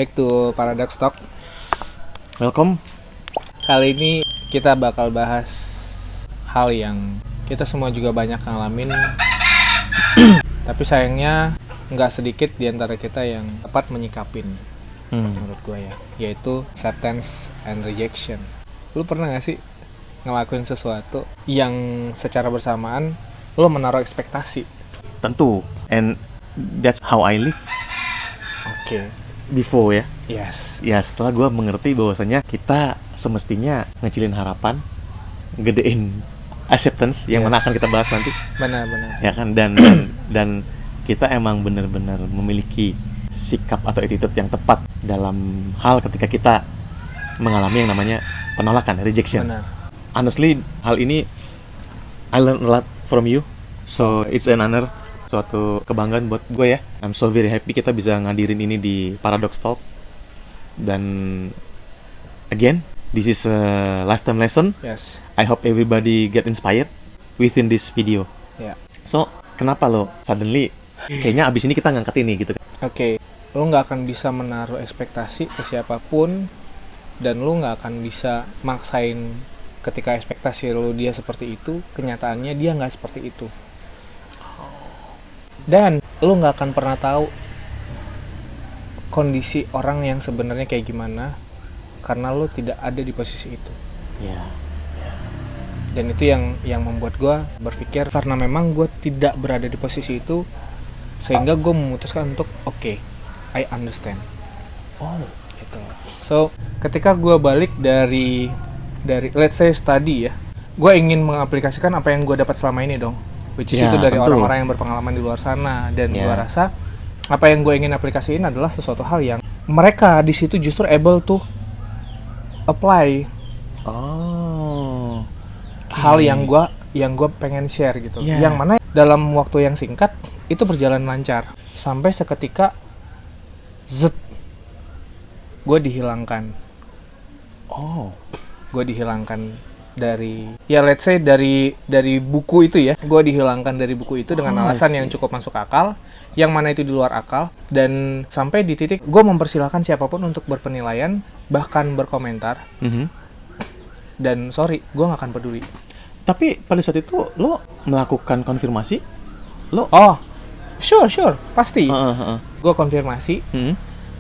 back to Paradox Talk. Welcome. Kali ini kita bakal bahas hal yang kita semua juga banyak ngalamin. Tapi sayangnya nggak sedikit di antara kita yang tepat menyikapin, menurut gue ya, yaitu acceptance and rejection. Lu pernah nggak sih ngelakuin sesuatu yang secara bersamaan lu menaruh ekspektasi? Tentu. And that's how I live. Oke. Before ya. Yes. Ya setelah gue mengerti bahwasanya kita semestinya ngecilin harapan, gedein acceptance yang mana akan kita bahas nanti. Benar. Ya kan, dan kita emang benar-benar memiliki sikap atau attitude yang tepat dalam hal ketika kita mengalami yang namanya penolakan, rejection. Benar. Honestly, hal ini I learned a lot from you. So it's an honor, suatu kebanggaan buat gue ya. I'm so very happy kita bisa ngadirin ini di Paradox Talk. Dan again, this is a lifetime lesson. Yes. I hope everybody get inspired within this video. Ya. So, kenapa lo suddenly kayaknya abis ini kita ngangkat ini gitu kan? Oke. Lo nggak akan bisa menaruh ekspektasi ke siapapun, dan lo nggak akan bisa maksain ketika ekspektasi lo dia seperti itu, kenyataannya dia nggak seperti itu. Dan lo nggak akan pernah tahu kondisi orang yang sebenarnya kayak gimana karena lo tidak ada di posisi itu. Ya. Dan itu yang membuat gue berpikir, karena memang gue tidak berada di posisi itu, sehingga gue memutuskan untuk oke, I understand. Oh, Gitu. So, ketika gue balik dari let's say study ya, gue ingin mengaplikasikan apa yang gue dapat selama ini dong, which is Ya, itu dari tentu. orang-orang yang berpengalaman di luar sana. Dan Ya. gue rasa apa yang gue ingin aplikasiin adalah sesuatu hal yang mereka di situ justru able to apply Oh. hal yang gue pengen share gitu. Yeah. Yang mana dalam waktu yang singkat itu berjalan lancar sampai seketika gue dihilangkan. Oh. Gue dihilangkan dari, ya let's say dari buku itu ya. Gue dihilangkan dari buku itu dengan alasan yang cukup masuk akal, yang mana itu di luar akal. Dan sampai di titik gue mempersilahkan siapapun untuk berpenilaian, bahkan berkomentar. Dan sorry, gue gak akan peduli. Tapi pada saat itu lo melakukan konfirmasi? Lo? Oh, sure, pasti. Gue konfirmasi,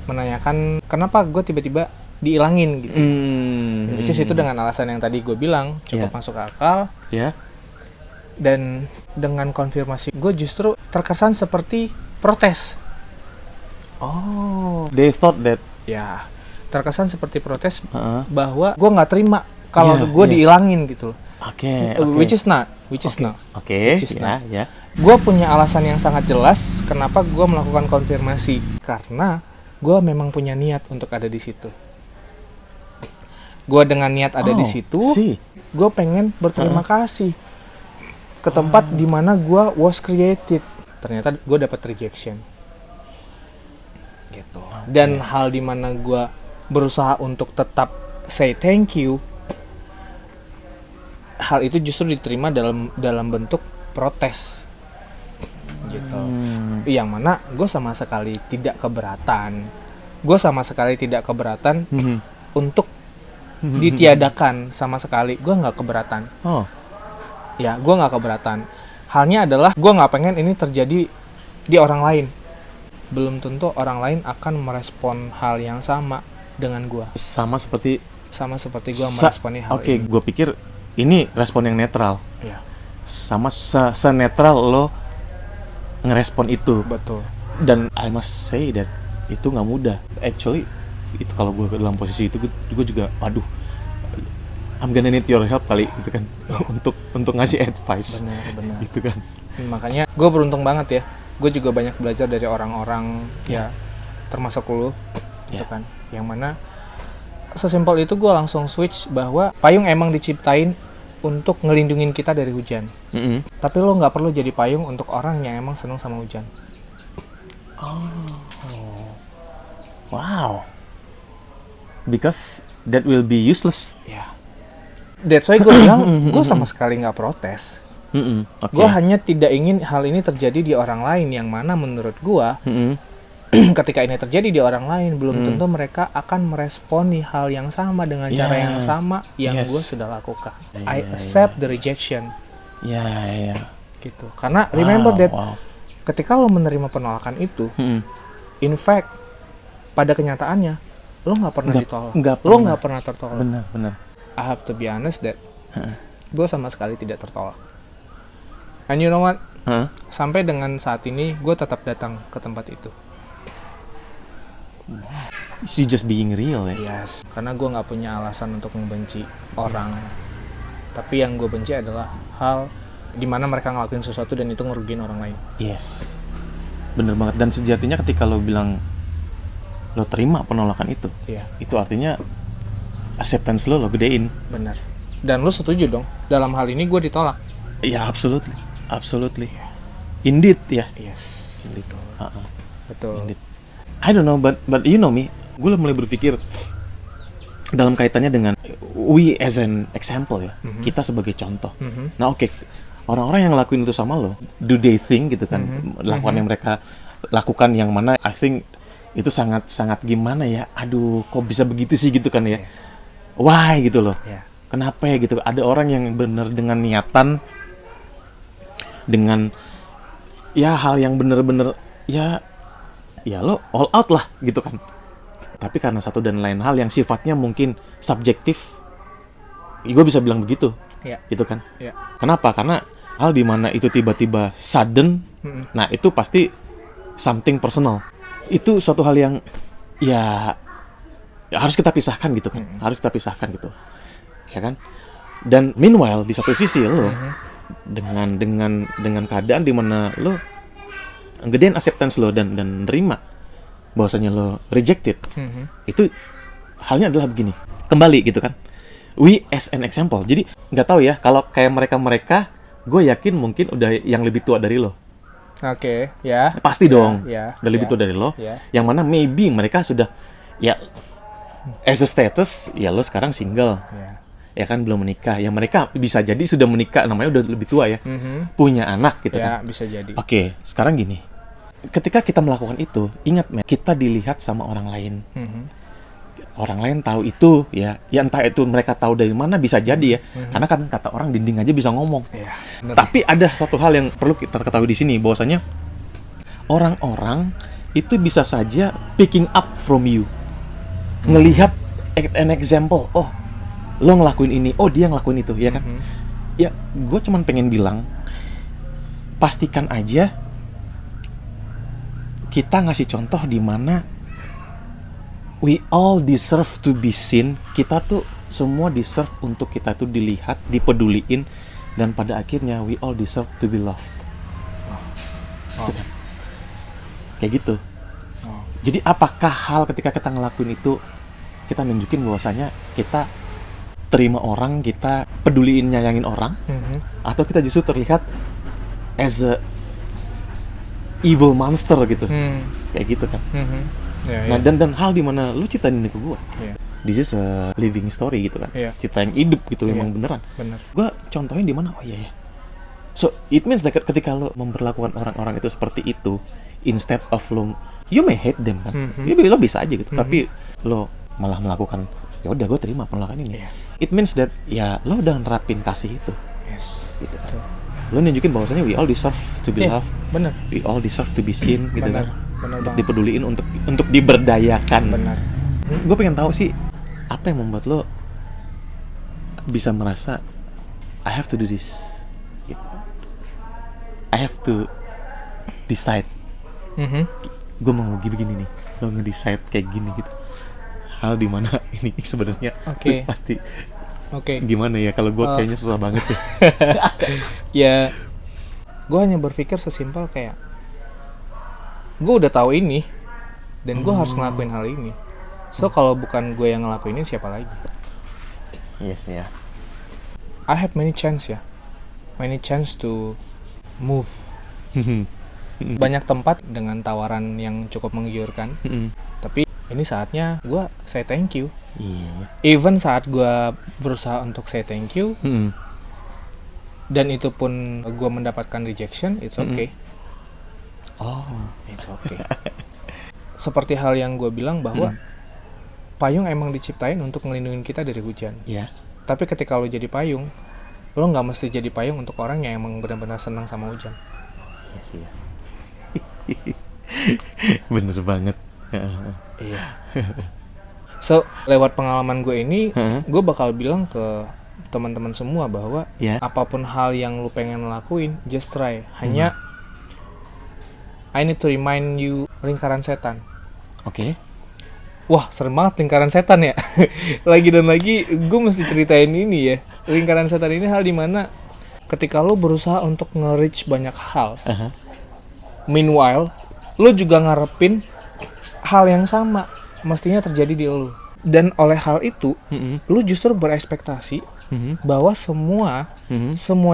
menanyakan kenapa gue tiba-tiba diilangin gitu. Which is itu dengan alasan yang tadi gue bilang cukup masuk akal. Ya. Dan dengan konfirmasi gue justru terkesan seperti protes. Oh. They thought that. Ya, terkesan seperti protes bahwa gue nggak terima kalau gue diilangin gitu loh. Oke. Which is not. Oke. Ya. Gue punya alasan yang sangat jelas kenapa gue melakukan konfirmasi, karena gue memang punya niat untuk ada di situ. Gue dengan niat ada di situ, gue pengen berterima kasih ke tempat di mana gue was created. Ternyata gue dapat rejection, gitu. Dan hal di mana gue berusaha untuk tetap say thank you, hal itu justru diterima dalam bentuk protes, gitu. Yang mana gue sama sekali tidak keberatan. Untuk ditiadakan sama sekali. Gue nggak keberatan. Ya, gue nggak keberatan. Halnya adalah gue nggak pengen ini terjadi di orang lain. Belum tentu orang lain akan merespon hal yang sama dengan gue. Sama seperti gue meresponi hal ini. Oke, gue pikir ini respon yang netral. Ya. Sama se-netral lo ngerespon itu. Betul. Dan I must say that itu nggak mudah. Actually, itu kalau gue dalam posisi itu gue juga, aduh, I'm gonna need your help kali gitu kan, untuk ngasih advice. Benar. Gitu kan. Makanya gue beruntung banget ya. Gue juga banyak belajar dari orang-orang ya, termasuk lu, gitu kan. Yang mana sesimpel itu gue langsung switch bahwa payung emang diciptain untuk ngelindungin kita dari hujan. Tapi lo nggak perlu jadi payung untuk orang yang emang seneng sama hujan. Wow. Because that will be useless. Ya. That's why gue bilang gue sama sekali nggak protes. Okay. Gue hanya tidak ingin hal ini terjadi di orang lain, yang mana menurut gue ketika ini terjadi di orang lain, belum tentu mereka akan meresponi hal yang sama dengan cara yang sama yang gue sudah lakukan. I accept the rejection. Gitu. Karena remember that ketika lo menerima penolakan itu, in fact, pada kenyataannya lo nggak pernah ditolak. Lo nggak pernah tertolak. Benar. I have to be honest that gue sama sekali tidak tertolak. And you know what? Sampai dengan saat ini gue tetap datang ke tempat itu. You just being real ya. Yes, karena gue nggak punya alasan untuk membenci orang. Tapi yang gue benci adalah hal di mana mereka ngelakuin sesuatu dan itu ngerugiin orang lain. Yes, bener banget. Dan sejatinya ketika lo bilang lo terima penolakan itu, itu artinya acceptance lo gedein. Bener. Dan lo setuju dong, dalam hal ini gue ditolak. Ya, absolutely. Indeed ya. Yes. Indeed. Betul. Indeed. I don't know, but you know me, gue mulai berpikir dalam kaitannya dengan we as an example ya, kita sebagai contoh. Nah oke, orang-orang yang ngelakuin itu sama lo, do they think gitu kan, lakukan yang mereka lakukan yang mana, I think itu sangat gimana ya, aduh kok bisa begitu sih gitu kan ya, why gitu loh, kenapa ya gitu, ada orang yang bener dengan niatan, dengan ya hal yang bener-bener ya lo all out lah gitu kan. Tapi karena satu dan lain hal yang sifatnya mungkin subjektif, gue bisa bilang begitu, gitu kan. Kenapa? Karena hal dimana itu tiba-tiba sudden, nah itu pasti something personal. Itu suatu hal yang ya harus kita pisahkan gitu kan, ya kan. Dan meanwhile di satu sisi lo dengan keadaan dimana lo gedein acceptance lo dan nerima bahwasanya lo rejected, itu halnya adalah begini, kembali gitu kan, we as an example. Jadi nggak tahu ya, kalau kayak mereka gue yakin mungkin udah yang lebih tua dari lo. Pasti dong, udah lebih tua dari lo, yang mana maybe mereka sudah ya as a status ya lo sekarang single, ya kan, belum menikah, yang mereka bisa jadi sudah menikah, namanya udah lebih tua ya, punya anak gitu kan. Bisa jadi. Oke, sekarang gini, ketika kita melakukan itu, ingat kita dilihat sama orang lain. Orang lain tahu itu ya entah itu mereka tahu dari mana, bisa jadi ya, karena kan kata orang dinding aja bisa ngomong. Tapi ada satu hal yang perlu kita ketahui di sini, bahwasanya orang-orang itu bisa saja picking up from you, ngelihat an example, oh lo ngelakuin ini, oh dia ngelakuin itu, ya kan. Ya gue cuman pengen bilang, pastikan aja kita ngasih contoh di mana we all deserve to be seen. Kita tuh semua deserve untuk kita tuh dilihat, dipeduliin, dan pada akhirnya we all deserve to be loved. Gitu kan? Kayak gitu. Jadi apakah hal ketika kita ngelakuin itu, kita nunjukin bahwasanya kita terima orang, kita peduliin, nyayangin orang, atau kita justru terlihat as a evil monster gitu, kayak gitu kan. Nah dan hal dimana lu ceritain ini ke gue, this is a living story gitu kan, cerita yang hidup gitu, memang beneran. Gue contohin di mana, oh iya ya. So it means like ketika lo memperlakukan orang-orang itu seperti itu, instead of lo, you may hate them kan, lo bisa aja gitu, tapi lo malah melakukan, ya udah gue terima penolakan ini. It means that ya lo udah nerapin kasih itu, gitu kan. Lo nunjukin bahwasanya we all deserve to be loved, we all deserve to be seen, gitu kan, untuk dipeduliin, untuk diberdayakan. Gue pengen tahu sih, apa yang membuat lo bisa merasa I have to do this, gitu. I have to decide. Gue mau begini nih, lo nge-decide kayak gini gitu. Hal dimana ini sebenarnya pasti gimana ya, kalau gue kayaknya susah banget ya. Ya, gue hanya berpikir sesimpel kayak, gue udah tahu ini dan gue harus ngelakuin hal ini. So kalau bukan gue yang ngelakuin ini, siapa lagi? I have many chance to move. Banyak tempat dengan tawaran yang cukup menggiurkan, tapi ini saatnya gue say thank you. Even saat gue berusaha untuk say thank you, dan itu pun gue mendapatkan rejection, it's okay. Oh, It's okay. seperti hal yang gue bilang bahwa payung emang diciptain untuk ngelindungin kita dari hujan. Ya. Tapi ketika lo jadi payung, lo nggak mesti jadi payung untuk orang yang emang benar-benar senang sama hujan. Iya sih ya. Bener banget. Iya. So, lewat pengalaman gue ini, gue bakal bilang ke teman-teman semua bahwa apapun hal yang lu pengen lakuin, just try. Hanya I need to remind you lingkaran setan. Oke. Wah, serem banget lingkaran setan ya. Lagi dan lagi gue mesti ceritain ini ya. Lingkaran setan ini hal dimana ketika lu berusaha untuk nge-reach banyak hal, meanwhile lu juga ngarepin hal yang sama mestinya terjadi di lu. Dan oleh hal itu, lu justru berekspektasi bahwa semua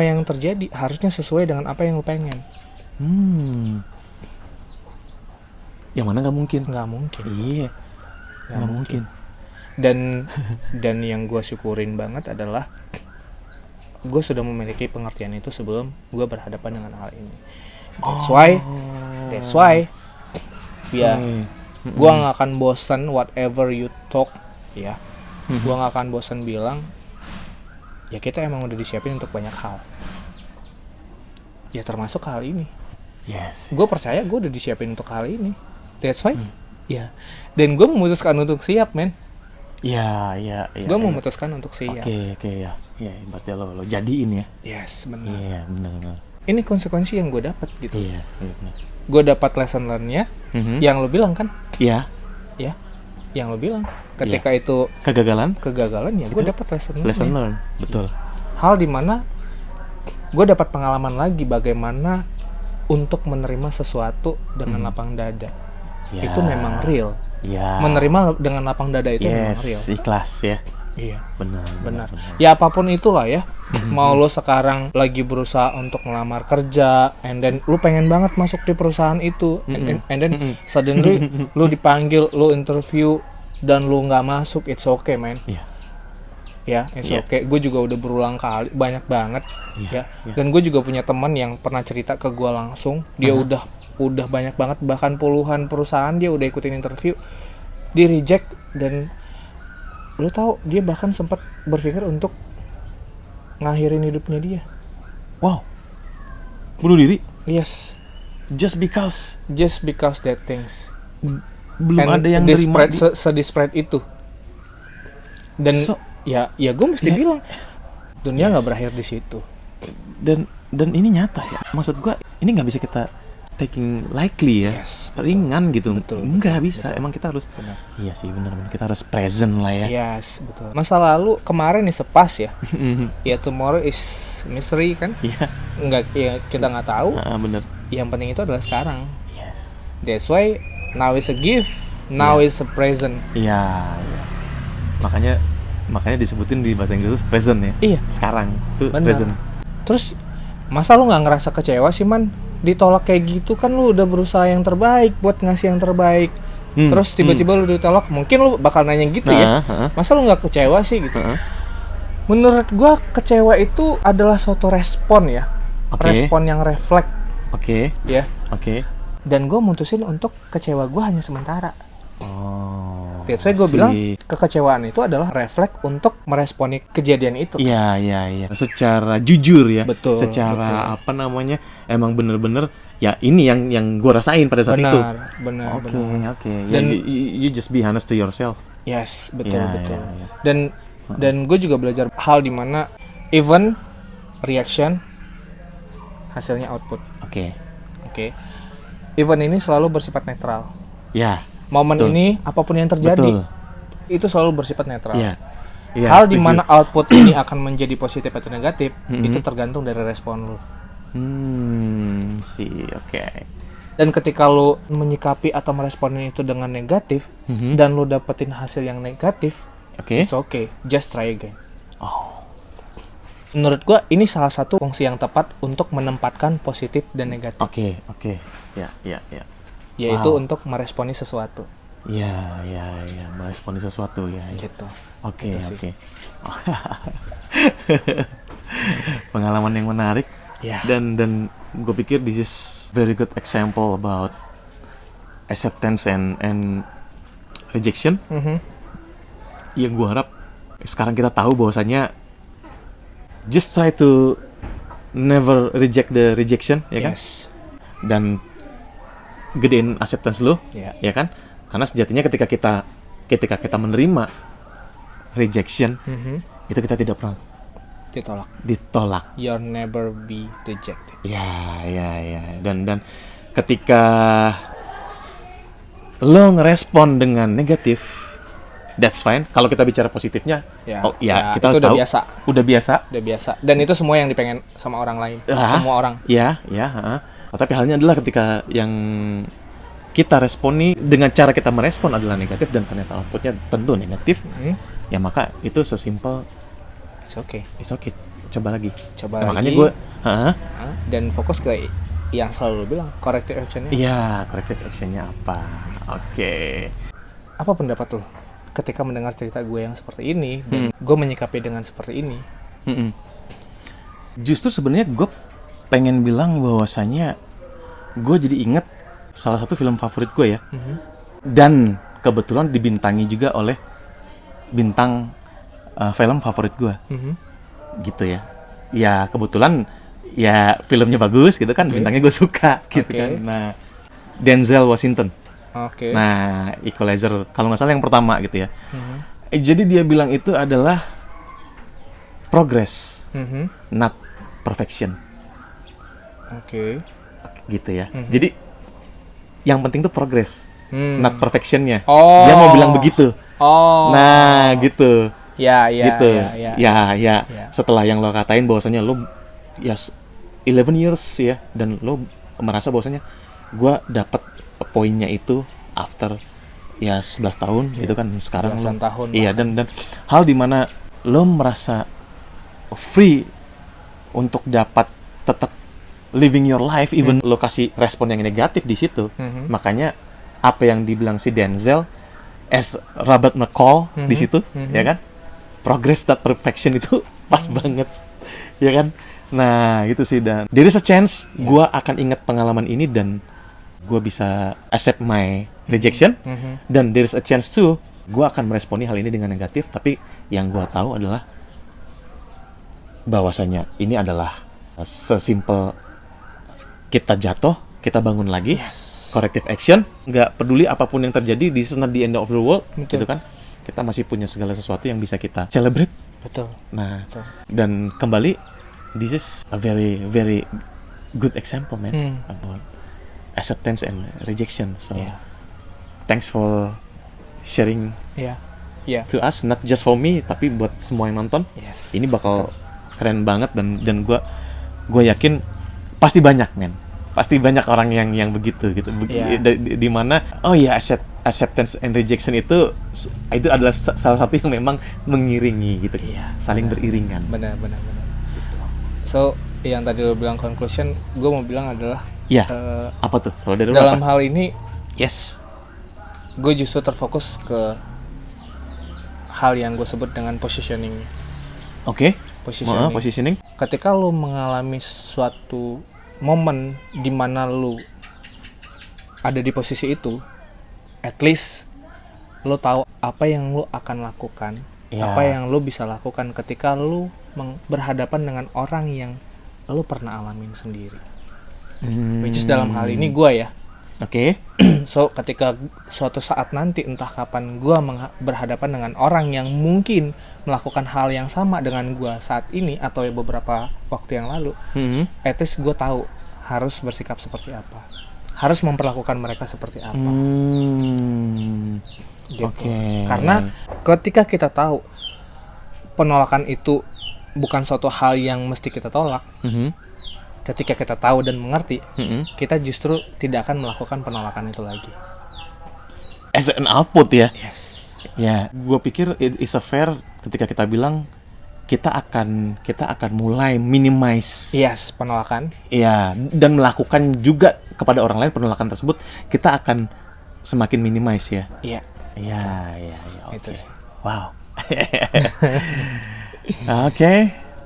yang terjadi harusnya sesuai dengan apa yang lu pengen. Yang mana nggak mungkin? Nggak mungkin. Iya. Nggak mungkin. Dan yang gue syukurin banget adalah gue sudah memiliki pengertian itu sebelum gue berhadapan dengan hal ini. That's why ya, gue nggak akan bosan whatever you talk ya. Gue nggak akan bosan bilang ya kita emang udah disiapin untuk banyak hal. Ya termasuk hal ini. Yes. Gue percaya gue udah disiapin untuk hal ini. That's why ya. Dan gue memutuskan untuk siap, men. Iya. Gue memutuskan untuk siap. Oke, ya. Ya, berarti lo jadiin ya. Yes, benar. Iya, benar. Ini konsekuensi yang gue dapat gitu. Iya, benar. Gue dapat lesson learn-nya yang lo bilang kan? Iya. Ya. Yang lo bilang ketika itu kegagalan ya gue dapat lesson learn. Betul. Hal dimana gue dapat pengalaman lagi bagaimana untuk menerima sesuatu dengan lapang dada. Ya. Itu memang real. Ya. Menerima dengan lapang dada itu memang real. Ikhlas ya. Iya. Benar. Ya apapun itulah ya. Mau lo sekarang lagi berusaha untuk ngelamar kerja, and then lu pengen banget masuk di perusahaan itu, and then suddenly lu dipanggil, lu interview dan lu nggak masuk, it's okay, man. Iya. Ya, it's okay. Gue juga udah berulang kali, banyak banget. Ya. Dan gue juga punya teman yang pernah cerita ke gue langsung, dia udah banyak banget, bahkan puluhan perusahaan dia udah ikutin interview, di reject, dan lu tahu dia bahkan sempat berpikir untuk ngakhirin hidupnya dia. Wow. Bunuh diri? Yes. Just because that things. Belum ada yang nerima sedisparate itu. Dan ya gue mesti bilang dunia nggak berakhir di situ. Dan ini nyata ya. Maksud gue ini nggak bisa kita taking lightly ya. Yes, ringan gitu. Betul. Nggak bisa. Betul. Emang kita harus. Benar. Iya sih benar. Kita harus present lah ya. Yes, betul. Masa lalu kemarin nih sepas ya. Ya tomorrow is mystery kan. Iya. Nggak, ya kita nggak tahu. Bener. Yang penting itu adalah sekarang. Yes. That's why now is a gift. Now is a present. Iya. Makanya disebutin di bahasa Inggris present ya. Iya. Sekarang itu Bener. present. Terus masa lu nggak ngerasa kecewa sih, man? Ditolak kayak gitu kan, lu udah berusaha yang terbaik buat ngasih yang terbaik. Terus tiba-tiba lu ditolak, mungkin lu bakal nanya gitu ya. Masa lu nggak kecewa sih gitu? Menurut gua kecewa itu adalah suatu respon ya. Respon yang refleks. Oke. Ya. Oke. Dan gua mutusin untuk kecewa gua hanya sementara. Oh. That's why gue bilang kekecewaan itu adalah refleks untuk meresponi kejadian itu. Iya. Secara jujur ya. Betul. Secara apa namanya? Emang bener-bener ya ini yang gue rasain pada saat itu. Benar. Oke. Dan you just be honest to yourself. Yes, betul. Ya. Dan gue juga belajar hal dimana even reaction hasilnya output. Oke. Event ini selalu bersifat netral. Ya. Momen ini apapun yang terjadi itu selalu bersifat netral. Iya. Hal di mana output ini akan menjadi positif atau negatif itu tergantung dari respon lu. Oke. Dan ketika lu menyikapi atau meresponin itu dengan negatif dan lu dapetin hasil yang negatif, it's okay, just try again. Menurut gua ini salah satu fungsi yang tepat untuk menempatkan positif dan negatif. Oke. Ya. Yaitu untuk meresponi sesuatu. Ya, meresponi sesuatu ya. Gitu. Oke. Pengalaman yang menarik. Ya. Dan gue pikir this is very good example about acceptance and rejection. Yang gue harap sekarang kita tahu bahwasanya just try to never reject the rejection, ya kan? Yes. Dan gedein acceptance lo, Yeah. ya kan? Karena sejatinya ketika kita menerima rejection, itu kita tidak pernah ditolak. You'll never be rejected. Ya. Dan ketika lo ngerespon dengan negatif, that's fine. Kalau kita bicara positifnya, kita itu tahu udah biasa. udah biasa. Dan itu semua yang dipengen sama orang lain. Semua orang. Ya. Tapi halnya adalah ketika yang kita responi dengan cara kita merespon adalah negatif dan ternyata outputnya tentu negatif, ya maka itu sesimpel It's okay. Coba lagi. Nah, makanya gue dan fokus ke yang selalu lo bilang, corrective actionnya. Iya, corrective actionnya apa? Oke. Apa pendapat lo ketika mendengar cerita gue yang seperti ini dan gue menyikapi dengan seperti ini? Justru sebenarnya gue pengen bilang bahwasanya gue jadi inget salah satu film favorit gue ya, dan kebetulan dibintangi juga oleh bintang film favorit gue, gitu ya. Ya kebetulan ya filmnya bagus gitu kan, bintangnya gue suka gitu kan. Nah, Denzel Washington. Nah, Equalizer kalau nggak salah yang pertama gitu ya. Jadi dia bilang itu adalah progress, not perfection. Gitu ya. Jadi yang penting tuh progress, not perfectionnya. Dia mau bilang begitu. Nah, gitu. Gitu. Ya. Setelah yang lo katain bahwasanya lo ya 11 years ya, dan lo merasa bahwasanya gue dapat poinnya itu after ya 11 tahun gitu kan. Sekarang lo tahun. Iya, dan hal dimana lo merasa free untuk dapat tetap living your life even lo kasih respon yang negatif di situ. Makanya apa yang dibilang si Denzel as Robert McCall di situ, ya kan? Progress that perfection itu pas banget, ya kan? Nah, gitu sih. Dan there is a chance gue akan ingat pengalaman ini dan gue bisa accept my rejection, dan there is a chance too gue akan meresponi hal ini dengan negatif. Tapi yang gue tahu adalah bahwasanya ini adalah sesimpel kita jatuh, kita bangun lagi, corrective action, nggak peduli apapun yang terjadi, this is not the end of the world, gitu kan? Kita masih punya segala sesuatu yang bisa kita celebrate. Betul. Nah, dan kembali, this is a very very good example, man, about acceptance and rejection. So, thanks for sharing to us, not just for me, tapi buat semua yang nonton. Ini bakal keren banget, dan gue yakin pasti banyak, men. Pasti banyak orang yang begitu gitu. Di mana acceptance and rejection itu adalah salah satu yang memang mengiringi gitu. Saling beriringan. Benar. So, yang tadi lo bilang conclusion, gue mau bilang adalah apa tuh? Kalau dari dalam apa? hal ini, gue justru terfokus ke hal yang gue sebut dengan positioning. Positioning. Ketika lo mengalami suatu momen di mana lo ada di posisi itu, at least lo tahu apa yang lo akan lakukan, apa yang lo bisa lakukan ketika lo berhadapan dengan orang yang lo pernah alamin sendiri. Which is dalam hal ini gue ya. So ketika suatu saat nanti entah kapan gue berhadapan dengan orang yang mungkin melakukan hal yang sama dengan gue saat ini atau beberapa waktu yang lalu, at least gue tahu harus bersikap seperti apa, harus memperlakukan mereka seperti apa. Gitu. Karena ketika kita tahu penolakan itu bukan suatu hal yang mesti kita tolak, ketika kita tahu dan mengerti, kita justru tidak akan melakukan penolakan itu lagi. As an output ya. Ya, gue pikir it is a fair ketika kita bilang kita akan mulai minimize penolakan. Dan melakukan juga kepada orang lain penolakan tersebut, kita akan semakin minimize ya. Itu sih. Wow.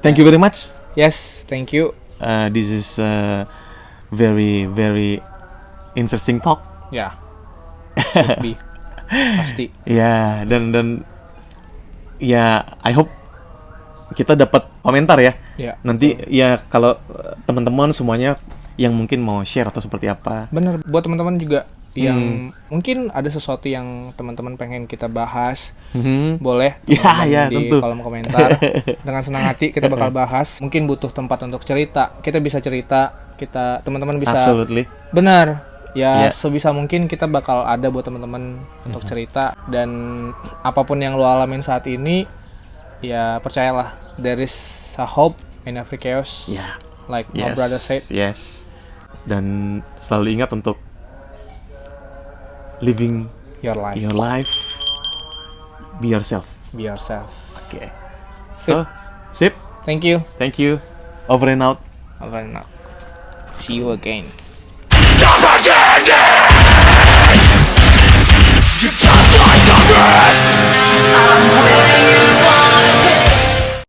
Thank you very much. Yes, thank you. This is a very very interesting talk. should be. Pasti. Ya, dan ya I hope kita dapat komentar ya. Ya. Nanti ya kalau teman-teman semuanya yang mungkin mau share atau seperti apa. Bener, buat teman-teman juga yang mungkin ada sesuatu yang teman-teman pengen kita bahas, boleh Ya, di tentu. kolom komentar. Dengan senang hati kita bakal bahas. Mungkin butuh tempat untuk cerita, kita bisa cerita, teman-teman bisa. Absolutely. Benar. Ya, Yeah. sebisa mungkin kita bakal ada buat teman-teman untuk cerita, dan apapun yang lo alamin saat ini, ya percayalah, there is a hope in every chaos. Ya. Like my brother said. Yes. Dan selalu ingat untuk living Your life. your life, be yourself. Be yourself. Oke. Sip. So, sip. Thank you. Thank you. Over and out. Over and out. See you again.